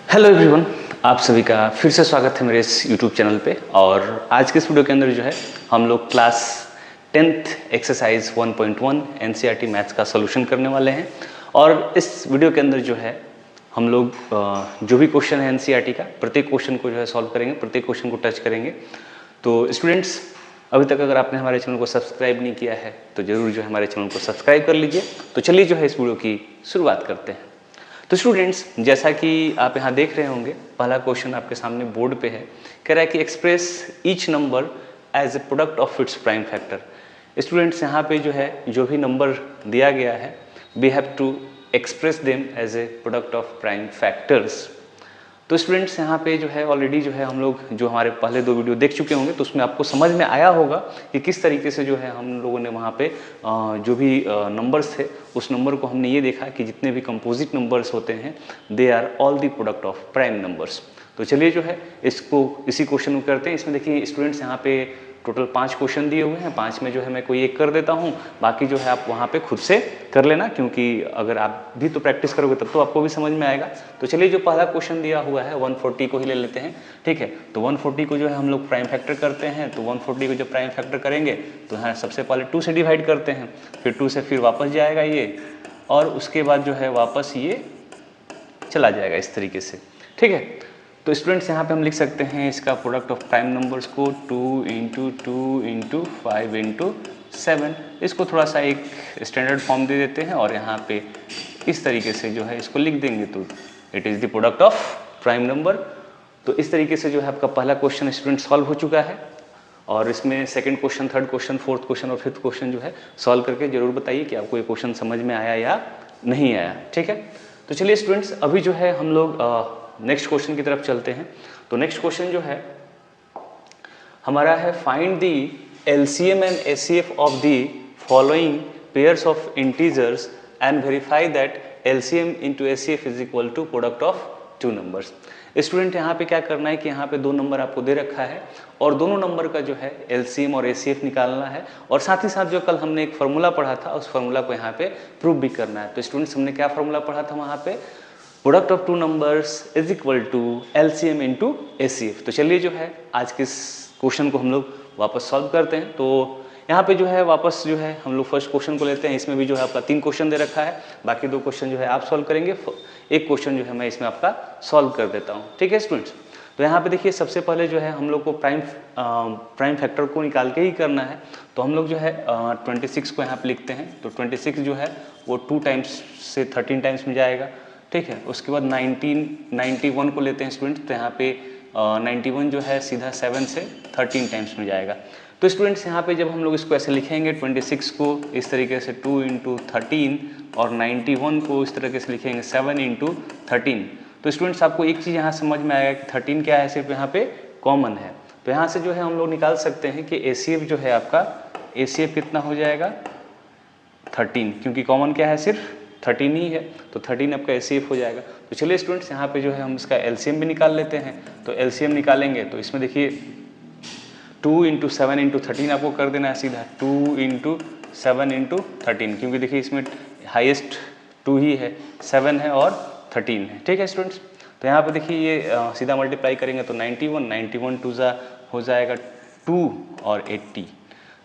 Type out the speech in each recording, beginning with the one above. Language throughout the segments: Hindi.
हेलो एवरीवन, आप सभी का फिर से स्वागत है मेरे इस यूट्यूब चैनल पे। और आज के इस वीडियो के अंदर जो है हम लोग class 10th exercise 1.1 NCERT maths का सॉल्यूशन करने वाले हैं। और इस वीडियो के अंदर जो है हम लोग जो भी क्वेश्चन है एनसीईआरटी का प्रत्येक क्वेश्चन को जो है सॉल्व करेंगे, प्रत्येक क्वेश्चन को टच करेंगे। तो स्टूडेंट्स, अभी तक अगर आपने हमारे चैनल को सब्सक्राइब नहीं किया है तो ज़रूर जो है हमारे चैनल को सब्सक्राइब कर लीजिए। तो चलिए जो है इस वीडियो की शुरुआत करते हैं। तो स्टूडेंट्स, जैसा कि आप यहाँ देख रहे होंगे, पहला क्वेश्चन आपके सामने बोर्ड पे है। कह रहा है कि express each number as a product of its prime factor. Students, यहाँ पे जो है जो भी नंबर दिया गया है we have to express them as a product of prime factors. तो स्टूडेंट्स, यहाँ पे जो है ऑलरेडी जो है हम लोग जो हमारे पहले दो वीडियो देख चुके होंगे तो उसमें आपको समझ में आया होगा कि किस तरीके से जो है हम लोगों ने वहाँ पे जो भी नंबर्स थे उस नंबर को हमने ये देखा कि जितने भी कंपोजिट नंबर्स होते हैं they are all the product of prime numbers. तो चलिए जो है इसको इसी क्वेश्चन को करते हैं। इसमें देखिए स्टूडेंट्स, यहाँ पे टोटल 5 क्वेश्चन दिए हुए हैं। 5 में जो है मैं कोई एक कर देता हूँ, बाकी जो है आप वहाँ पे खुद से कर लेना, क्योंकि अगर आप भी तो प्रैक्टिस करोगे तब तो आपको भी समझ में आएगा। तो चलिए जो पहला क्वेश्चन दिया हुआ है 140 को ही ले लेते हैं, ठीक है। तो 140 को जो है हम लोग प्राइम फैक्टर करते हैं। तो 140 को जब प्राइम फैक्टर करेंगे तो यहाँ सबसे पहले 2 से डिवाइड करते हैं, फिर 2 से फिर वापस जाएगा ये, और उसके बाद जो है वापस ये चला जाएगा इस तरीके से, ठीक है। तो स्टूडेंट्स, यहाँ पे हम लिख सकते हैं इसका प्रोडक्ट ऑफ प्राइम नंबर्स को 2 × 2 × 5 × 7। इसको थोड़ा सा एक स्टैंडर्ड फॉर्म दे देते हैं और यहाँ पे इस तरीके से जो है इसको लिख देंगे। तो it is the product of prime number. तो इस तरीके से जो है आपका पहला क्वेश्चन स्टूडेंट सॉल्व हो चुका है। और इसमें second question, third question, fourth question और फिफ्थ क्वेश्चन जो है सॉल्व करके जरूर बताइए कि आपको ये क्वेश्चन समझ में आया या नहीं आया, ठीक है। तो चलिए स्टूडेंट्स, अभी जो है हम लोग नेक्स्ट क्वेश्चन की तरफ चलते हैं। तो नेक्स्ट क्वेश्चन जो है हमारा है find the LCM and HCF of the following pairs of integers and verify that LCM into HCF is equal to product of 2 numbers. Student, यहाँ पे क्या करना है कि यहाँ पे 2 नंबर आपको दे रखा है और दोनों नंबर का जो है एलसीएम और एचसीएफ निकालना है, और साथ ही साथ जो कल हमने एक फार्मूला पढ़ा था उस फार्मूला को यहाँ पे प्रूव भी करना है। तो स्टूडेंट्स, हमने क्या फार्मूला पढ़ा था वहाँ पे? Product of 2 numbers is equal to LCM into HCF. तो चलिए जो है आज के इस क्वेश्चन को हम लोग वापस सॉल्व करते हैं। तो यहाँ पे जो है वापस जो है हम लोग फर्स्ट क्वेश्चन को लेते हैं। इसमें भी जो है आपका 3 क्वेश्चन दे रखा है, बाकी 2 क्वेश्चन जो है आप सॉल्व करेंगे, एक क्वेश्चन जो है मैं इसमें आपका सॉल्व कर देता हूँ, ठीक है स्टूडेंट्स। तो यहाँ पे देखिए सबसे पहले जो है हम लोग को प्राइम फैक्टर को निकाल के ही करना है। तो हम लोग जो है 26 को यहाँ पे लिखते हैं। तो 26 जो है वो 2 टाइम्स से 13 टाइम्स में जाएगा, ठीक है। उसके बाद 91 को लेते हैं स्टूडेंट्स। तो यहाँ पे 91 जो है सीधा 7 से 13 टाइम्स में जाएगा। तो स्टूडेंट्स, यहाँ पे जब हम लोग इसको ऐसे लिखेंगे 26 को इस तरीके से 2 × 13 और 91 को इस तरीके से लिखेंगे 7 × 13। तो स्टूडेंट्स, आपको एक चीज़ यहाँ समझ में आएगा कि 13 क्या है, सिर्फ यहाँ पे कॉमन है। तो यहाँ से जो है हम लोग निकाल सकते हैं कि एचसीएफ जो है आपका, एचसीएफ कितना हो जाएगा 13, क्योंकि कॉमन क्या है सिर्फ 13 ही है। तो 13 आपका एचसीएफ हो जाएगा। तो चलिए स्टूडेंट्स, यहाँ पे जो है हम इसका एलसीएम भी निकाल लेते हैं। तो एलसीएम निकालेंगे तो इसमें देखिए 2 × 7 × 13 आपको कर देना है सीधा 2 × 7 × 13, क्योंकि देखिए इसमें हाईएस्ट 2 ही है, 7 है और 13 है, ठीक है स्टूडेंट्स। तो यहाँ पे देखिए ये सीधा मल्टीप्लाई करेंगे तो 91 2 हो जाएगा 2 और 80,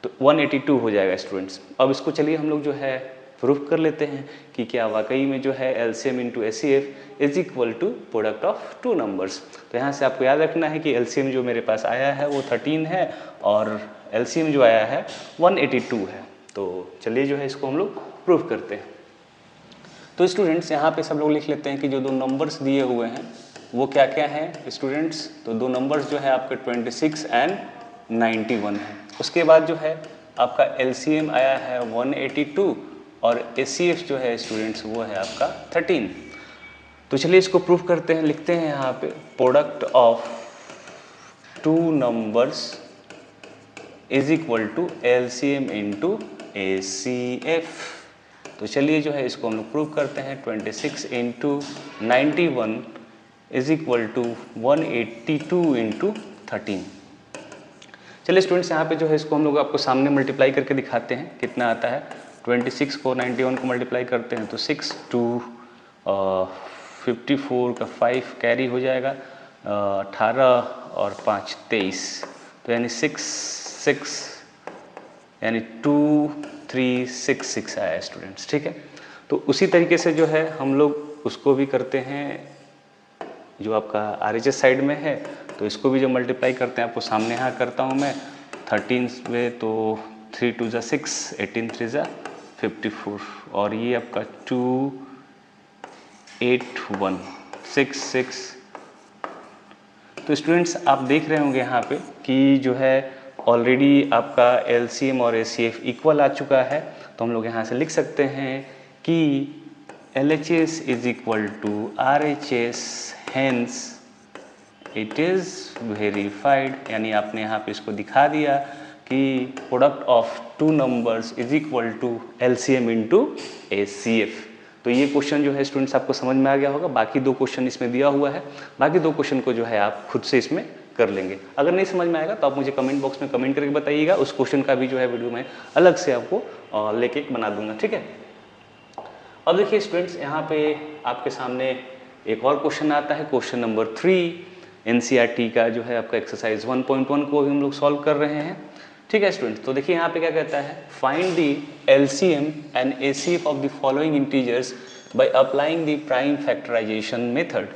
तो 182 हो जाएगा स्टूडेंट्स। अब इसको चलिए हम लोग जो है प्रूफ कर लेते हैं कि क्या वाकई में जो है LCM into HCF is equal to product of 2 numbers. तो यहाँ से आपको याद रखना है कि एलसीएम जो मेरे पास आया है वो 13 है और एलसीएम जो आया है 182 है। तो चलिए जो है इसको हम लोग प्रूफ करते हैं। तो स्टूडेंट्स, यहाँ पे सब लोग लिख लेते हैं कि जो 2 नंबर्स दिए हुए हैं वो क्या क्या हैं स्टूडेंट्स। तो 2 नंबर्स जो है आपके 26 एंड 91 है। उसके बाद जो है आपका एलसीएम आया है 182 और एचसीएफ जो है स्टूडेंट्स वो है आपका 13। तो चलिए इसको प्रूफ करते हैं। लिखते हैं यहाँ पे product of 2 numbers is equal to LCM into HCF. तो चलिए जो है इसको हम लोग प्रूफ करते हैं। 26 × 91 इज इक्वल टू 182 × 13। चलिए स्टूडेंट्स, यहाँ पे जो है इसको हम लोग आपको सामने मल्टीप्लाई करके दिखाते हैं कितना आता है। 26 को 91 को मल्टीप्लाई करते हैं तो 6 2 54 का 5 कैरी हो जाएगा, 18 और 5 23, तो यानी 6 यानी 2366 आया स्टूडेंट्स। ठीक है, तो उसी तरीके से जो है हम लोग उसको भी करते हैं, जो आपका RHS साइड में है, तो इसको भी जो मल्टीप्लाई करते हैं, आपको सामने यहाँ करता हूँ मैं 13 में, तो 3 2 ज़ा 6, 18 3 ज़ा 54, और ये आपका 28166। तो स्टूडेंट्स आप देख रहे होंगे यहाँ पे कि जो है ऑलरेडी आपका LCM और ACF इक्वल आ चुका है, तो हम लोग यहाँ से लिख सकते हैं कि LHS is equal to RHS, hence it is verified. यानी आपने यहाँ पे इसको दिखा दिया कि product of two numbers is equal to LCM into ACF। तो ये क्वेश्चन जो है स्टूडेंट्स आपको समझ में आ गया होगा। बाकी 2 क्वेश्चन इसमें दिया हुआ है, बाकी 2 क्वेश्चन को जो है आप खुद से इसमें कर लेंगे। अगर नहीं समझ में आएगा तो आप मुझे कमेंट बॉक्स में कमेंट करके बताइएगा, उस क्वेश्चन का भी जो है वीडियो मैं अलग से आपको लेके बना दूंगा। ठीक है, अब देखिए स्टूडेंट्स, यहाँ पे आपके सामने एक और क्वेश्चन आता है, क्वेश्चन नंबर 3 NCERT का जो है आपका एक्सरसाइज 1.1 को हम लोग सॉल्व कर रहे हैं। ठीक है स्टूडेंट्स, तो देखिए यहाँ पे क्या कहता है, find the LCM and ACF of the following integers by applying the prime factorisation method.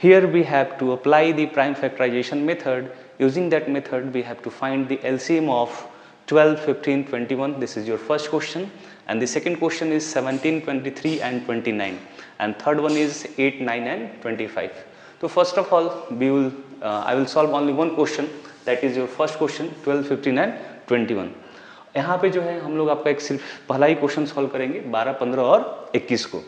Here we have to apply the prime factorization method. Using that method we have to find the LCM of 12, 15, 21. This is your first question, and the second question is 17, 23 and 29, and third one is 8, 9 and 25. So first of all we will I will solve only one question, that is your first question 12, 15 and 21. यहाँ पे जो है हम लोग आपका एक सिर्फ पहला ही क्वेश्चन सॉल्व करेंगे 12, 15 और 21 को।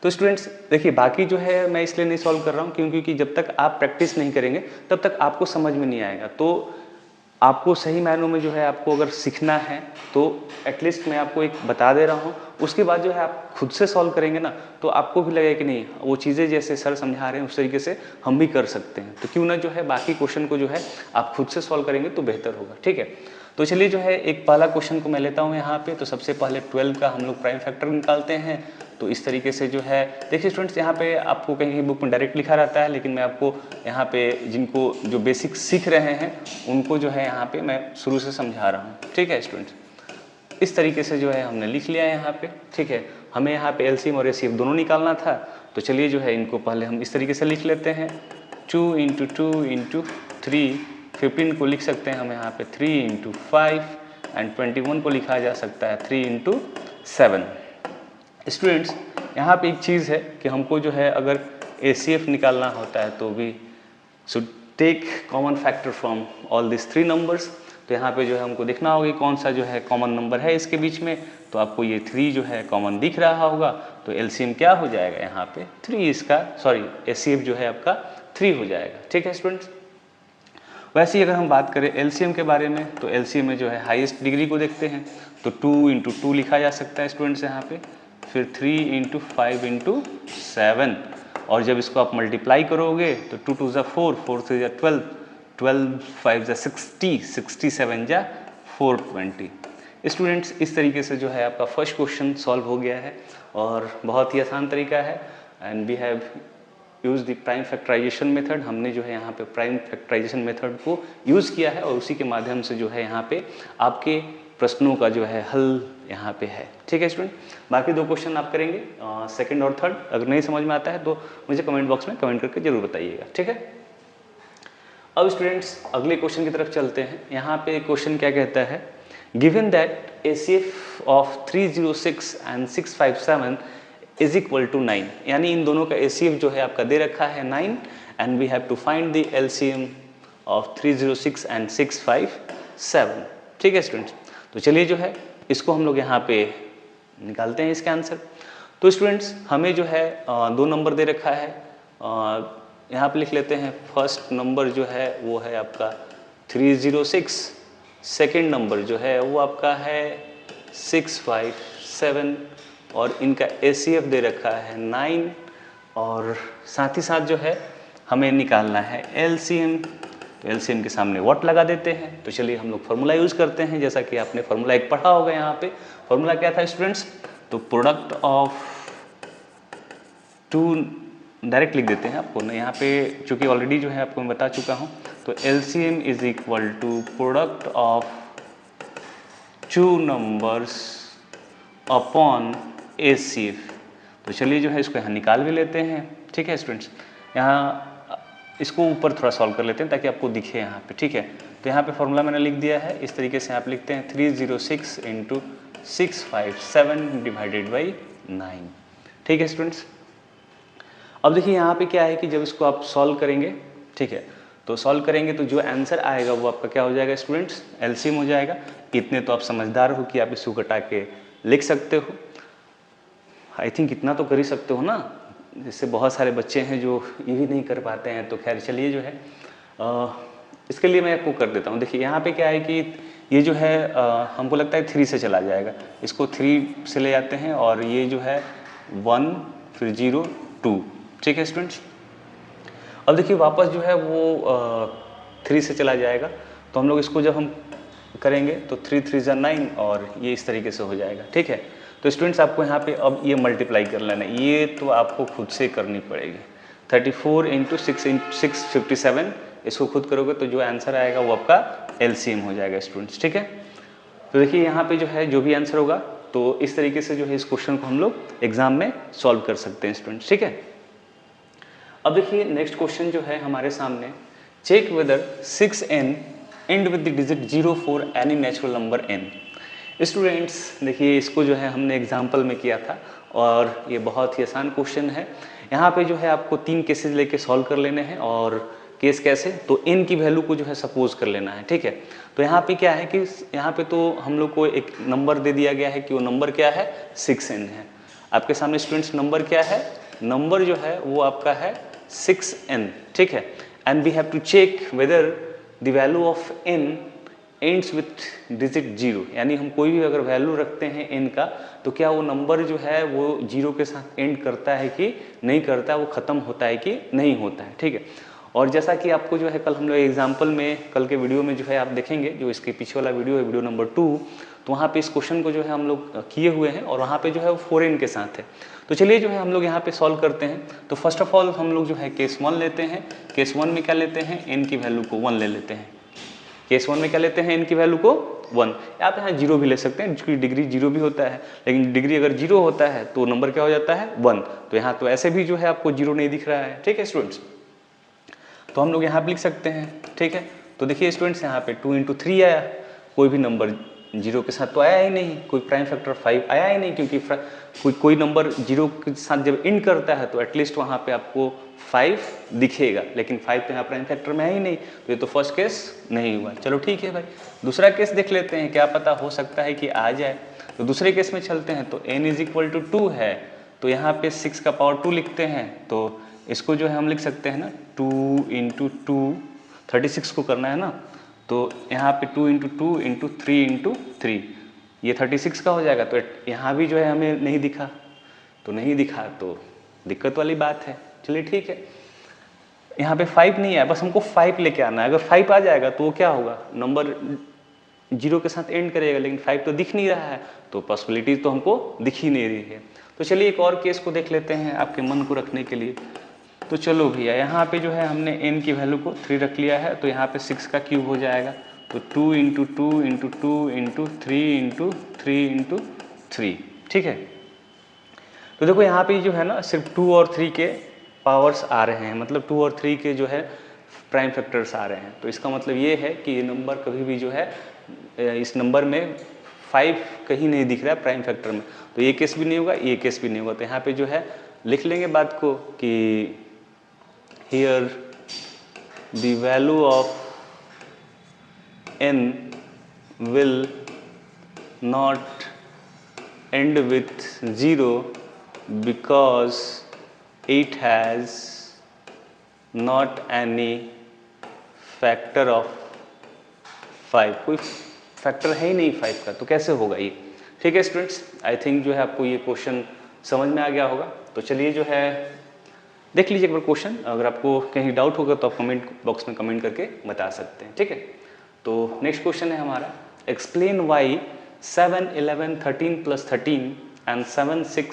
तो स्टूडेंट्स देखिए, बाकी जो है मैं इसलिए नहीं सॉल्व कर रहा हूँ क्योंकि जब तक आप प्रैक्टिस नहीं करेंगे तब तक आपको समझ में नहीं आएगा। तो आपको सही मायनों में जो है आपको अगर सीखना है तो एटलीस्ट मैं आपको एक बता दे रहा हूँ, उसके बाद जो है आप खुद से सॉल्व करेंगे ना, तो आपको भी लगेगा कि नहीं वो चीज़ें जैसे सर समझा रहे हैं उस तरीके से हम भी कर सकते हैं। तो क्यों ना जो है बाकी क्वेश्चन को जो है आप खुद से सॉल्व करेंगे तो बेहतर होगा। ठीक है, तो चलिए जो है एक पहला क्वेश्चन को मैं लेता हूँ यहाँ पे। तो सबसे पहले 12 का हम लोग प्राइम फैक्टर निकालते हैं। तो इस तरीके से जो है देखिए स्टूडेंट्स, यहाँ पे आपको कहीं बुक में डायरेक्ट लिखा रहता है, लेकिन मैं आपको यहाँ पे जिनको जो बेसिक सीख रहे हैं उनको जो है यहाँ पे मैं शुरू से समझा रहा हूँ। ठीक है स्टूडेंट्स, इस तरीके से जो है हमने लिख लिया है यहाँ पे। ठीक है, हमें यहाँ पे LCM और ACF दोनों निकालना था, तो चलिए जो है इनको पहले हम इस तरीके से लिख लेते हैं। 2 × 2 × 3, 15 को लिख सकते हैं हम यहाँ पे 3 × 5, एंड 21 को लिखा जा सकता है 3 × 7। स्टूडेंट्स यहाँ पे एक चीज़ है कि हमको जो है अगर ACF निकालना होता है तो भी should take common factor from all this 3 numbers. तो यहाँ पे जो है हमको देखना होगा कौन सा जो है कॉमन नंबर है इसके बीच में। तो आपको ये 3 जो है कॉमन दिख रहा होगा, तो LCM क्या हो जाएगा यहाँ पे 3, इसका सॉरी ACF जो है आपका 3 हो जाएगा। ठीक है स्टूडेंट्स, वैसे ही अगर हम बात करें LCM के बारे में, तो LCM में जो है हाईएस्ट डिग्री को देखते हैं, तो 2 × 2 लिखा जा सकता है स्टूडेंट्स यहाँ पे, फिर 3 × 5 × 7, और जब इसको आप मल्टीप्लाई करोगे तो 2 2 ज़ा 4, 4 3 ज़ा 12, 12 5 ज़ा 60, 67 ज़ा 420। स्टूडेंट्स इस तरीके से जो है आपका फर्स्ट क्वेश्चन सॉल्व हो गया है, और बहुत ही आसान तरीका है। And we have use the prime factorisation method. हमने जो है यहाँ पे प्राइम फैक्टराइजेशन मेथड को यूज़ किया है, और उसी के माध्यम से जो है यहाँ पे आपके प्रश्नों का जो है हल यहाँ पे है। ठीक है स्टूडेंट, बाकी 2 क्वेश्चन आप करेंगे सेकंड और थर्ड। अगर नहीं समझ में आता है तो मुझे कमेंट बॉक्स में कमेंट करके जरूर बताइएगा। ठीक है, अब स्टूडेंट्स अगले क्वेश्चन की तरफ चलते हैं। यहाँ पे क्वेश्चन क्या कहता है, given that ACF of 306 and 657 is equal to 9। यानी इन दोनों का ACF जो है आपका दे रखा है 9, and we have to find the LCM of 306 and 657। ठीक है स्टूडेंट्स, तो चलिए जो है इसको हम लोग यहाँ पे निकालते हैं इसका आंसर। तो स्टूडेंट्स हमें जो है 2 नंबर दे रखा है, यहाँ पे लिख लेते हैं। फर्स्ट नंबर जो है वो है आपका 306, सेकेंड नंबर जो है वो आपका है 657, और इनका ACF दे रखा है 9, और साथ ही साथ जो है हमें निकालना है LCM। तो LCM के सामने व्हाट लगा देते हैं। तो चलिए हम लोग फार्मूला यूज़ करते हैं, जैसा कि आपने फार्मूला एक पढ़ा होगा। यहाँ पे फार्मूला क्या था स्टूडेंट्स, तो प्रोडक्ट ऑफ 2 डायरेक्ट लिख देते हैं आपको ना, यहाँ पे चूँकि ऑलरेडी जो है आपको मैं बता चुका हूँ। तो LCM is equal to product of 2 numbers upon HCF। तो चलिए जो है इसको यहाँ निकाल भी लेते हैं। ठीक है स्टूडेंट्स, यहाँ इसको ऊपर थोड़ा सॉल्व कर लेते हैं ताकि आपको दिखे यहाँ पे। ठीक है, तो यहाँ पे फॉर्मूला मैंने लिख दिया है, इस तरीके से आप लिखते हैं 306 × 657 डिवाइडेड बाई 9। ठीक है स्टूडेंट्स, अब देखिए यहाँ पे क्या है कि जब इसको आप सॉल्व करेंगे, ठीक है, तो सॉल्व करेंगे तो जो आंसर आएगा वो आपका क्या हो जाएगा स्टूडेंट्स, LCM हो जाएगा। इतने तो आप समझदार हो कि आप इसको घटा के लिख सकते हो। आई थिंक इतना तो कर ही सकते हो ना, जिससे बहुत सारे बच्चे हैं जो ये भी नहीं कर पाते हैं। तो खैर चलिए जो है इसके लिए मैं आपको कर देता हूँ। देखिए यहाँ पे क्या है कि ये जो है हमको लगता है 3 से चला जाएगा, इसको 3 से ले जाते हैं और ये जो है 1 फिर 0 2। ठीक है स्टूडेंट्स, अब देखिए वापस जो है वो 3 से चला जाएगा। तो हम लोग इसको जब हम करेंगे तो 3 3 × 9 और ये इस तरीके से हो जाएगा। ठीक है, तो स्टूडेंट्स आपको यहाँ पे अब ये मल्टीप्लाई कर लेना है, ये तो आपको खुद से करनी पड़ेगी। 34 × 657, इसको खुद करोगे तो जो आंसर आएगा वो आपका LCM हो जाएगा स्टूडेंट्स। ठीक है, तो देखिए यहाँ पे जो है जो भी आंसर होगा तो इस तरीके से जो है इस क्वेश्चन को हम लोग एग्जाम में सॉल्व कर सकते हैं स्टूडेंट्स। ठीक है, अब देखिए नेक्स्ट क्वेश्चन जो है हमारे सामने, check whether 6n end with the digit 0 for any natural number n। Students देखिए इसको जो है हमने एग्जाम्पल में किया था और ये बहुत ही आसान क्वेश्चन है। यहाँ पे जो है आपको 3 केसेस लेके सॉल्व कर लेने हैं। और केस कैसे, तो n की वैल्यू को जो है सपोज कर लेना है। ठीक है, तो यहाँ पे क्या है कि यहाँ पे तो हम लोग को एक नंबर दे दिया गया है कि वो नंबर क्या है, 6n है। आपके सामने स्टूडेंट्स नंबर क्या है, नंबर जो है वो आपका है 6n। ठीक है, and we have to check whether the value of n ends with digit 0, यानी हम कोई भी अगर वैल्यू रखते हैं n का तो क्या वो नंबर जो है वो 0 के साथ एंड करता है कि नहीं करता है, वो ख़त्म होता है कि नहीं होता है। ठीक है, और जैसा कि आपको जो है कल हम लोग एग्जाम्पल में, कल के वीडियो में जो है आप देखेंगे, जो इसके पीछे वाला वीडियो है वीडियो नंबर 2, तो वहाँ पे इस क्वेश्चन को जो है हम लोग किए हुए हैं और वहाँ पे जो है वो 4n के साथ है। तो चलिए जो है हम लोग यहाँ पे सॉल्व करते हैं। तो फर्स्ट ऑफ ऑल हम लोग जो है केस 1 लेते हैं। केस 1 में क्या लेते हैं, n की वैल्यू को 1 ले लेते हैं। केस 1 में क्या लेते हैं, n की वैल्यू को 1। आप यहाँ 0 भी ले सकते हैं, जिसकी डिग्री 0 भी होता है, लेकिन डिग्री अगर 0 होता है तो नंबर क्या हो जाता है 1। तो यहाँ तो ऐसे भी जो है आपको 0 नहीं दिख रहा है। ठीक है स्टूडेंट्स, तो हम लोग यहाँ पे लिख सकते हैं। ठीक है, तो देखिए स्टूडेंट्स यहाँ पे 2 × 3 आया, कोई भी नंबर 0 के साथ तो आया ही नहीं, कोई प्राइम फैक्टर 5 आया ही नहीं, क्योंकि कोई नंबर 0 के साथ जब इंड करता है तो एटलीस्ट वहाँ पे आपको 5 दिखेगा, लेकिन 5 तो यहाँ प्राइम फैक्टर में है ही नहीं, तो ये तो फर्स्ट केस नहीं हुआ। चलो ठीक है भाई, दूसरा केस देख लेते हैं, क्या पता हो सकता है कि आ जाए। तो दूसरे केस में चलते हैं। तो n = 2 है, तो यहाँ पे 6 का पावर 2 लिखते हैं। तो इसको जो है हम लिख सकते हैं ना 2 × 2, 36 को करना है ना, तो यहाँ पे 2 × 2 × 3 × 3, ये 36 का हो जाएगा। तो यहाँ भी जो है हमें नहीं दिखा, तो नहीं दिखा तो दिक्कत वाली बात है। चलिए ठीक है, यहाँ पे 5 नहीं है, बस हमको 5 लेके आना है। अगर 5 आ जाएगा तो वो क्या होगा, नंबर 0 के साथ एंड करेगा, लेकिन 5 तो दिख नहीं रहा है, तो पॉसिबिलिटी तो हमको दिख ही नहीं रही है। तो चलिए एक और केस को देख लेते हैं आपके मन को रखने के लिए। तो चलो भैया, यहाँ पे जो है हमने n की वैल्यू को 3 रख लिया है, तो यहाँ पे 6 का क्यूब हो जाएगा। तो 2 × 2 × 2 × 3 × 3 × 3। ठीक है, तो देखो यहाँ पे जो है ना सिर्फ 2 और 3 के पावर्स आ रहे हैं, मतलब 2 और 3 के जो है प्राइम फैक्टर्स आ रहे हैं। तो इसका मतलब ये है कि ये नंबर कभी भी जो है, इस नंबर में 5 कहीं नहीं दिख रहा है प्राइम फैक्टर में, तो ये केस भी नहीं होगा, ये केस भी नहीं होगा। तो यहाँ पे जो है लिख लेंगे बात को कि here the value of n will not end with 0 because it has not any factor of 5। कोई फैक्टर है ही नहीं 5 का, तो कैसे होगा ये। ठीक है स्टूडेंट्स, आई थिंक जो है आपको ये क्वेश्चन समझ में आ गया होगा। तो चलिए जो है देख लीजिए एक बार क्वेश्चन, अगर आपको कहीं डाउट होगा तो आप कमेंट बॉक्स में कमेंट करके बता सकते हैं। ठीक है, तो नेक्स्ट क्वेश्चन है हमारा, explain why 7 11 13 + 13 and 7 6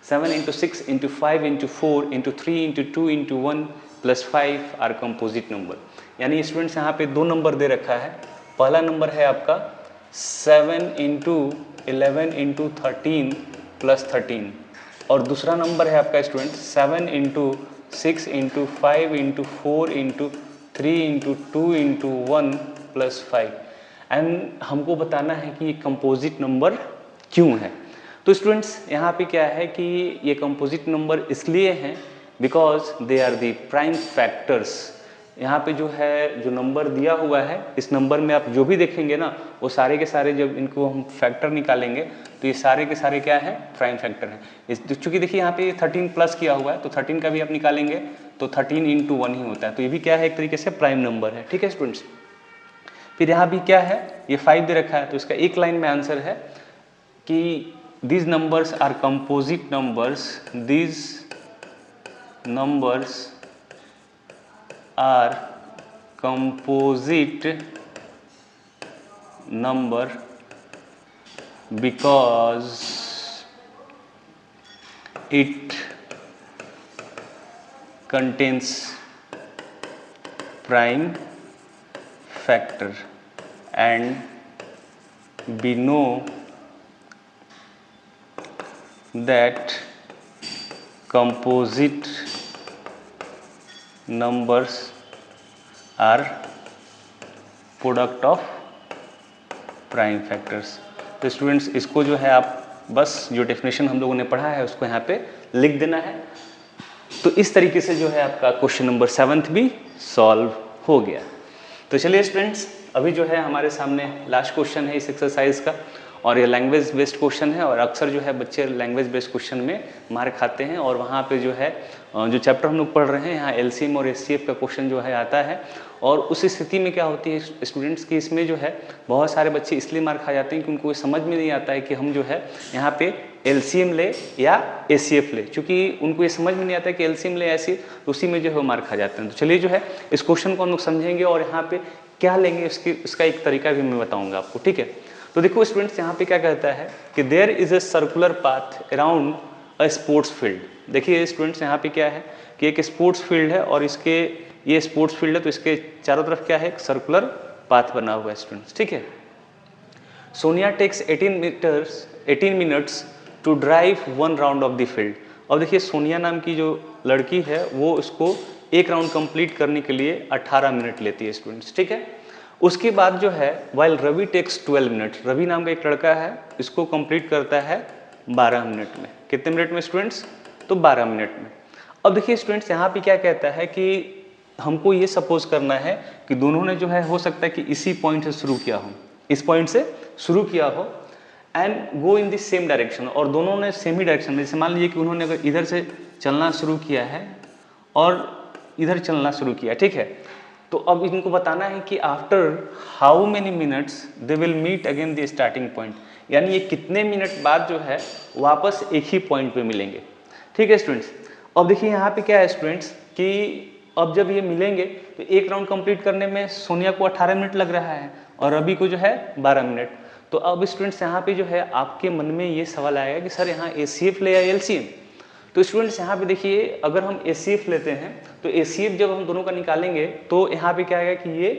7 into 6 into 5 into 4 into 3 into 2 into 1 plus 5 are composite number. यानी स्टूडेंट्स यहाँ पे दो नंबर दे रखा है। पहला नंबर है आपका 7 into 11 into 13 plus 13 और दूसरा नंबर है आपका student 7 into 6 into 5 into 4 into 3 into 2 into 1 plus 5 and हमको बताना है कि ये कंपोजिट नंबर क्यों है। तो स्टूडेंट्स यहाँ पे क्या है कि ये कंपोजिट नंबर इसलिए हैं because they are the prime factors. यहाँ पे जो है जो नंबर दिया हुआ है इस नंबर में आप जो भी देखेंगे ना वो सारे के सारे जब इनको हम फैक्टर निकालेंगे तो ये सारे के सारे क्या है प्राइम फैक्टर हैं। इस चूँकि देखिए यहाँ पे 13 प्लस किया हुआ है तो 13 का भी आप निकालेंगे तो 13 into 1 ही होता है। तो ये भी क्या है एक तरीके से प्राइम नंबर है। ठीक है स्टूडेंट्स, फिर यहाँ भी क्या है ये 5 दे रखा है तो इसका एक लाइन में आंसर है कि these numbers are composite numbers, these numbers are composite number because it contains prime factor and we know that composite numbers are product of prime factors। तो स्टूडेंट्स इसको जो है आप बस जो डेफिनेशन हम लोगों ने पढ़ा है उसको यहाँ पे लिख देना है। तो इस तरीके से जो है आपका क्वेश्चन नंबर 7 भी सॉल्व हो गया। तो चलिए स्टूडेंट्स अभी जो है हमारे सामने लास्ट क्वेश्चन है इस एक्सरसाइज का और ये लैंग्वेज बेस्ड क्वेश्चन है और अक्सर जो है बच्चे लैंग्वेज बेस्ड क्वेश्चन में मार खाते हैं और वहाँ पे जो है जो चैप्टर हम लोग पढ़ रहे हैं यहाँ एलसीएम और एचसीएफ का क्वेश्चन जो है आता है और उस स्थिति में क्या होती है स्टूडेंट्स की इसमें जो है बहुत सारे बच्चे इसलिए मार खा जाते हैं कि उनको समझ में नहीं आता है कि हम जो है यहाँ पे एलसीएम ले या एचसीएफ ले। चूँकि उनको ये समझ में नहीं आता है कि एलसीएम ले एचसीएफ तो उसी में जो है मार खा जाते हैं। तो चलिए जो है इस क्वेश्चन को हम लोग समझेंगे और यहाँ पे क्या लेंगे इसका एक तरीका भी मैं बताऊँगा आपको। ठीक है, तो देखो स्टूडेंट्स यहाँ पे क्या कहता है कि there is a circular path around a sports field. देखिए स्टूडेंट्स यहाँ पे क्या है कि एक स्पोर्ट्स फील्ड है और इसके ये स्पोर्ट्स फील्ड है तो इसके चारों तरफ क्या है एक सर्कुलर पाथ बना हुआ है स्टूडेंट्स। ठीक है, Sonia takes 18 minutes to drive 1 round of the field. अब देखिए सोनिया नाम की जो लड़की है वो इसको एक राउंड कंप्लीट करने के लिए 18 मिनट लेती है स्टूडेंट्स। ठीक है, उसके बाद जो है while Ravi takes 12 minute, Ravi नाम का एक लड़का है इसको कंप्लीट करता है 12 मिनट में। कितने मिनट में स्टूडेंट्स? तो 12 मिनट में। अब देखिए स्टूडेंट्स यहाँ पे क्या कहता है कि हमको ये सपोज करना है कि दोनों ने जो है हो सकता है कि इसी पॉइंट से शुरू किया हो, इस पॉइंट से शुरू किया हो and go in the same direction और दोनों ने सेम ही डायरेक्शन में। जैसे मान लीजिए कि उन्होंने अगर इधर से चलना शुरू किया है और इधर चलना शुरू किया, ठीक है, तो अब इनको बताना है कि after how many minutes they will meet again the starting point, यानी ये कितने मिनट बाद जो है वापस एक ही पॉइंट पे मिलेंगे। ठीक है स्टूडेंट्स, अब देखिए यहाँ पे क्या है स्टूडेंट्स कि अब जब ये मिलेंगे तो एक राउंड कंप्लीट करने में सोनिया को 18 मिनट लग रहा है और रवि को जो है 12 मिनट। तो अब स्टूडेंट्स यहाँ पे जो है आपके मन में ये सवाल आएगा कि सर यहाँ एचसीएफ ले या एलसीएम। तो स्टूडेंट्स यहाँ पे देखिए अगर हम एचसीएफ लेते हैं तो एचसीएफ जब हम दोनों का निकालेंगे तो यहाँ पे क्या आएगा कि ये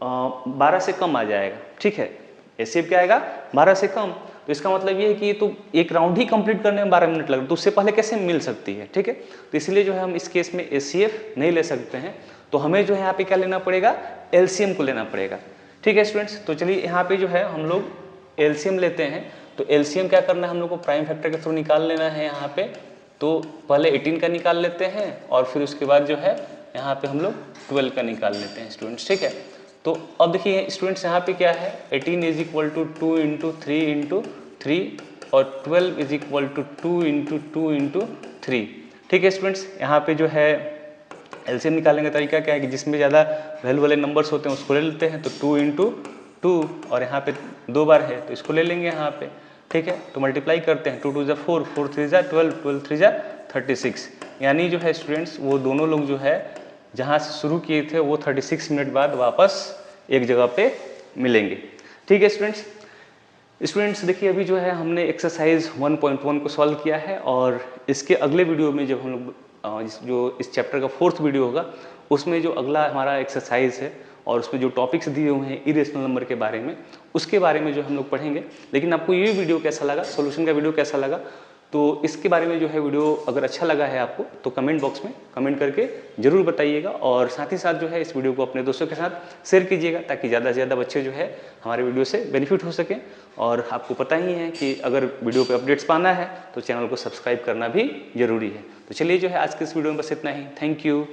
12 से कम आ जाएगा। ठीक है, एचसीएफ क्या आएगा 12 से कम, तो इसका मतलब ये है कि ये तो एक राउंड ही कंप्लीट करने में 12 मिनट लग, तो उससे पहले कैसे मिल सकती है। ठीक है, तो इसलिए जो है हम इस केस में एचसीएफ नहीं ले सकते हैं, तो हमें जो है यहाँ पे क्या लेना पड़ेगा, एलसीएम को लेना पड़ेगा। ठीक है स्टूडेंट्स, तो चलिए यहाँ पे जो है हम लोग एलसीएम लेते हैं। तो एलसीएम क्या करना है, हम लोग को प्राइम फैक्टर के थ्रू निकाल लेना है। यहाँ पे तो पहले 18 का निकाल लेते हैं और फिर उसके बाद जो है यहाँ पे हम लोग 12 का निकाल लेते हैं स्टूडेंट्स। ठीक है, तो अब देखिए स्टूडेंट्स यहाँ पे क्या है 18 is equal to 2 into 3 into 3 और 12 is equal to 2 into 2 into 3। ठीक है स्टूडेंट्स, यहाँ पे जो है एलसीएम निकालने का तरीका क्या है कि जिसमें ज़्यादा वैल्यू वाले नंबर्स होते हैं उसको ले लेते हैं। तो 2 इंटू 2 और यहाँ पे 2 बार है तो इसको ले लेंगे यहाँ पे। ठीक है, तो मल्टीप्लाई करते हैं 2 2 जा 4, 4 3 जा 12, 12 3 जा 36, यानी जो है स्टूडेंट्स वो दोनों लोग जो है जहाँ से शुरू किए थे वो 36 मिनट बाद वापस एक जगह पे मिलेंगे। ठीक है स्टूडेंट्स, स्टूडेंट्स देखिए अभी जो है हमने एक्सरसाइज 1.1 को सॉल्व किया है और इसके अगले वीडियो में जब हम लोग जो इस चैप्टर का 4th वीडियो होगा उसमें जो अगला हमारा एक्सरसाइज है और उसमें जो टॉपिक्स दिए हुए हैं इरेशनल नंबर के बारे में, उसके बारे में जो हम लोग पढ़ेंगे। लेकिन आपको ये वीडियो कैसा लगा, सॉल्यूशन का वीडियो कैसा लगा, तो इसके बारे में जो है वीडियो अगर अच्छा लगा है आपको तो कमेंट बॉक्स में कमेंट करके ज़रूर बताइएगा और साथ ही साथ जो है इस वीडियो को अपने दोस्तों के साथ शेयर कीजिएगा ताकि ज़्यादा से ज़्यादा बच्चे जो है हमारे वीडियो से बेनिफिट हो सकें। और आपको पता ही है कि अगर वीडियो पे अपडेट्स पाना है तो चैनल को सब्सक्राइब करना भी ज़रूरी है। तो चलिए जो है आज के इस वीडियो में बस इतना ही। Thank you.